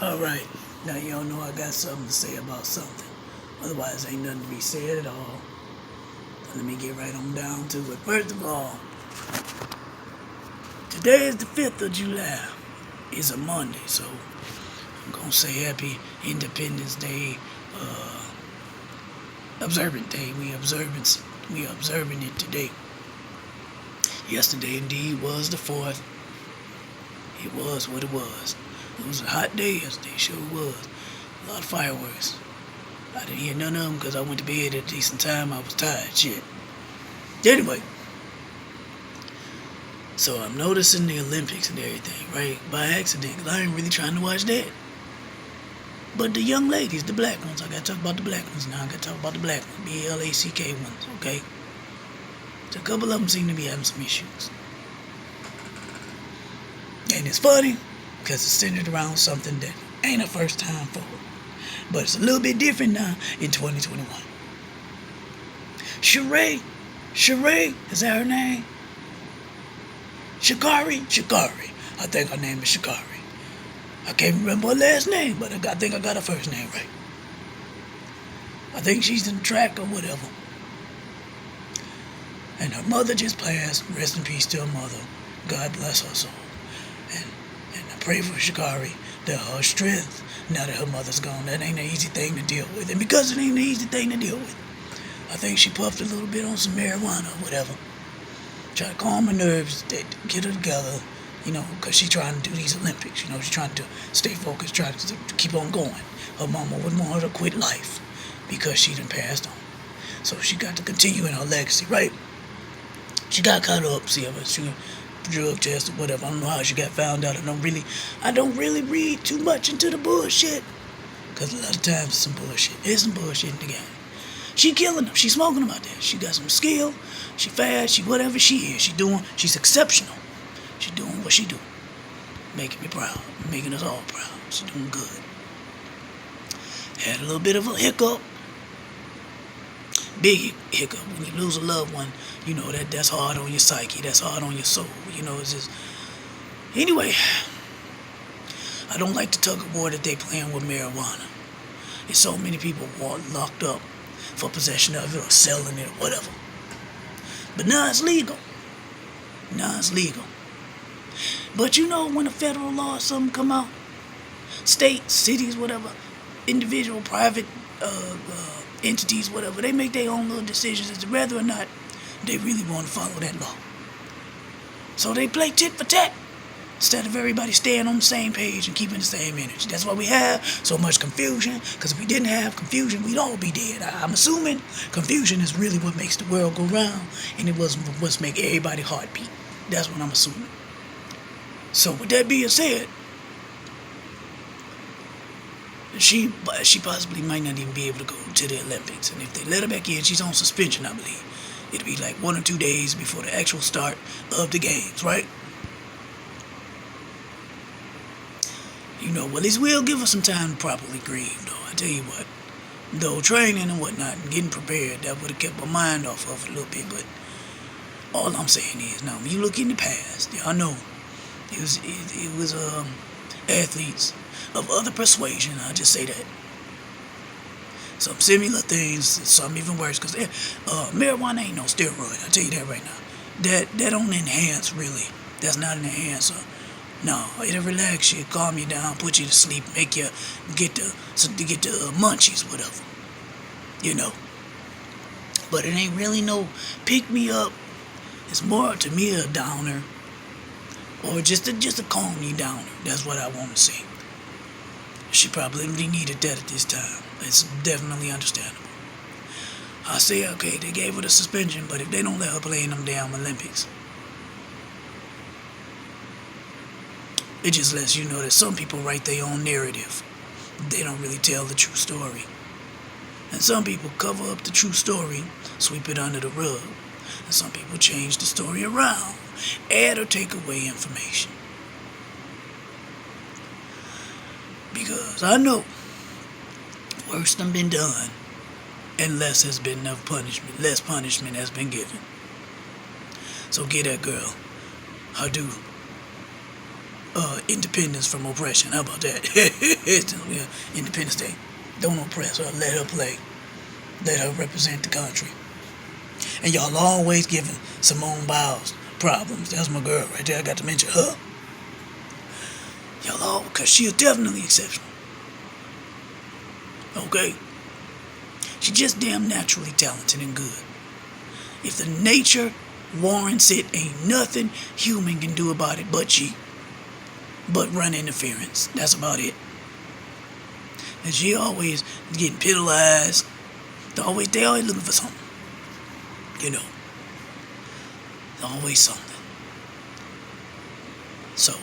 Alright, now y'all know I got something to say about something. Otherwise, ain't nothing to be said at all. Let me get right on down to it. First of all, today is the 5th of July. It's a Monday, so I'm gonna say Happy Independence Day, observant day. We observing it today. Yesterday indeed was the 4th. It was what it was. It was a hot day yesterday, sure was. A lot of fireworks. I didn't hear none of them because I went to bed at a decent time. I was tired, shit. Anyway, so I'm noticing the Olympics and everything, right? By accident, because I ain't really trying to watch that. But the young ladies, the black ones, I gotta talk about the black ones now. I gotta talk about the black ones, BLACK ones, okay? So a couple of them seem to be having some issues. And it's funny, because it's centered around something that ain't a first time for. But it's a little bit different now in 2021. Sheree, is that her name? Sha'Carri. I think her name is Sha'Carri. I can't remember her last name, but I think I got her first name right. I think she's in track or whatever. And her mother just passed. Rest in peace to her mother. God bless her soul. And I pray for Sha'Carri that her strength, now that her mother's gone, that ain't an easy thing to deal with. And because it ain't an easy thing to deal with, I think she puffed a little bit on some marijuana or whatever. Try to calm her nerves, get her together, because she's trying to do these Olympics. She's trying to stay focused, try to keep on going. Her mama wouldn't want her to quit life because she done passed on. So she got to continue in her legacy, right? She got caught up, she drug test or whatever. I don't know how she got found out. I don't really read too much into the bullshit, because a lot of times it's some bullshit. There's some bullshit in the game. She killing them. She smoking them out there. She got some skill. She fast. She whatever she is. She's exceptional. She doing what she do. Making me proud. Making us all proud. She doing good. Had a little bit of a hiccup. Big hiccup. When you lose a loved one, that's hard on your psyche. That's hard on your soul. It's just... Anyway, I don't like the tug of war that they playing with marijuana. There's so many people locked up for possession of it or selling it or whatever. But now it's legal. But when a federal law or something come out, states, cities, whatever, individual, private entities, whatever, they make their own little decisions as to whether or not they really want to follow that law. So they play tit for tat instead of everybody staying on the same page and keeping the same energy. That's why we have so much confusion, because if we didn't have confusion, we'd all be dead. I'm assuming confusion is really what makes the world go round, and it was what's make everybody's heart beat. That's what I'm assuming. So with that being said, she possibly might not even be able to go to the Olympics. And if they let her back in, she's on suspension, I believe. It'll be like 1 or 2 days before the actual start of the games, right? Well, this will give us some time to properly grieve, though. I tell you what, though training and whatnot and getting prepared, that would have kept my mind off of it a little bit. But all I'm saying is, now, when you look in the past, y'all know it was athletes of other persuasion. I'll just say that. Some similar things, some even worse, because marijuana ain't no steroid. I'll tell you that right now. That don't enhance, really. That's not an enhancer. No, it'll relax you, calm you down, put you to sleep, make you get the munchies, whatever. But it ain't really no pick me up. It's more to me a downer, or just a calm you downer. That's what I want to see. She probably really needed that at this time. It's definitely understandable. I say, okay, they gave her the suspension, but if they don't let her play in them damn Olympics, it just lets you know that some people write their own narrative. They don't really tell the true story. And some people cover up the true story, sweep it under the rug. And some people change the story around, add or take away information. Because I know worse done been done, and less punishment has been given. So get that girl her due. independence from oppression. How about that? Independence Day. Don't oppress her. Let her play. Let her represent the country. And y'all always giving Simone Biles problems. That's my girl right there. I got to mention her. Y'all all, because she is definitely exceptional. Okay? She's just damn naturally talented and good. If the nature warrants it, ain't nothing human can do about it but run interference. That's about it. And she always getting penalized. They always looking for something. You know. Always something. So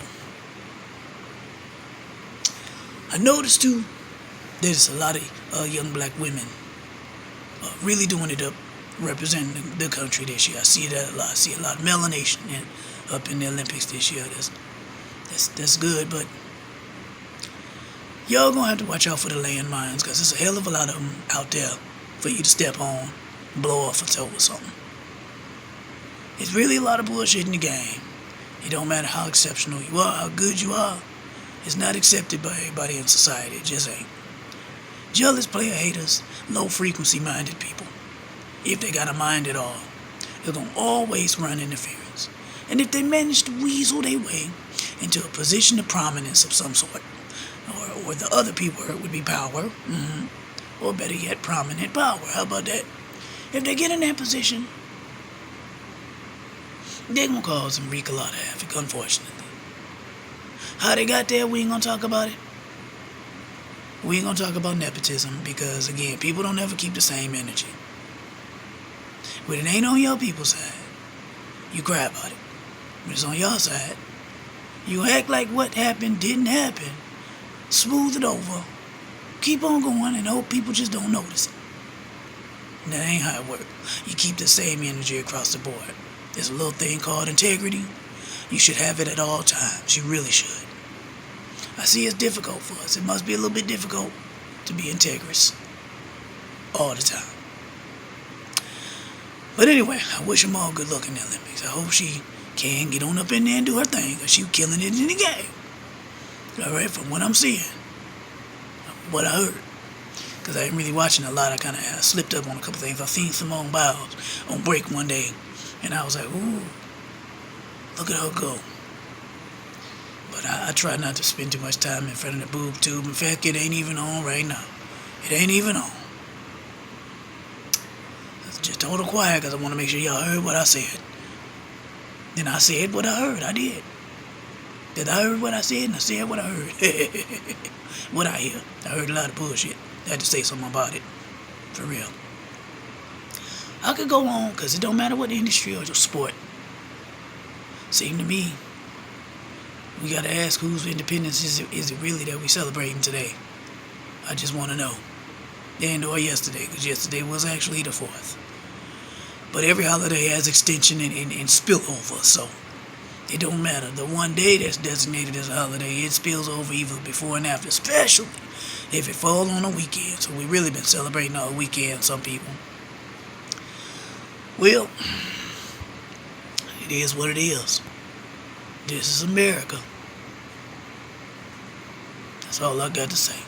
I noticed too there's a lot of young black women really doing it up, representing the country this year. I see that a lot. I see a lot of melanation up in the Olympics this year. That's good, but y'all gonna have to watch out for the landmines, because there's a hell of a lot of them out there for you to step on, blow off a toe or something. It's really a lot of bullshit in the game. It don't matter how exceptional you are, how good you are. It's not accepted by everybody in society. It just ain't. Jealous player haters, low frequency minded people, if they got a mind at all, they're gonna always run interference. And if they manage to weasel their way into a position of prominence of some sort, or the other people word would be power, or better yet, prominent power. How about that? If they get in that position, they're gonna cause and wreak a lot of havoc, unfortunately. How they got there, we ain't gonna talk about it. We ain't gonna talk about nepotism, because again, people don't ever keep the same energy. When it ain't on your people's side, you cry about it. When it's on your side, you act like what happened didn't happen, smooth it over, keep on going, and hope people just don't notice it. And that ain't how it works. You keep the same energy across the board. There's a little thing called integrity. You should have it at all times. You really should. I see it's difficult for us. It must be a little bit difficult to be integrous all the time. But anyway, I wish them all good luck in the Olympics. I hope she can get on up in there and do her thing, because she's killing it in the game. All right, from what I'm seeing, what I heard. Because I ain't really watching a lot. I kind of slipped up on a couple things. I seen Simone Biles on break one day, and I was like, ooh, look at her go. But I try not to spend too much time in front of the boob tube. In fact, it ain't even on right now. It ain't even on. I just told her quiet because I want to make sure y'all heard what I said. Then I said what I heard. I did. That I heard what I said, and I said what I heard. What I hear. I heard a lot of bullshit. I had to say something about it. For real. I could go on, because it don't matter what industry or your sport. Seem to me, we got to ask whose independence is it really that we celebrating today? I just want to know. And or yesterday, because yesterday was actually the 4th. But every holiday has extension and spillover, so it don't matter. The one day that's designated as a holiday, it spills over either before and after, especially if it falls on a weekend. So we really been celebrating all weekend, some people. Well, it is what it is. This is America. That's all I got to say.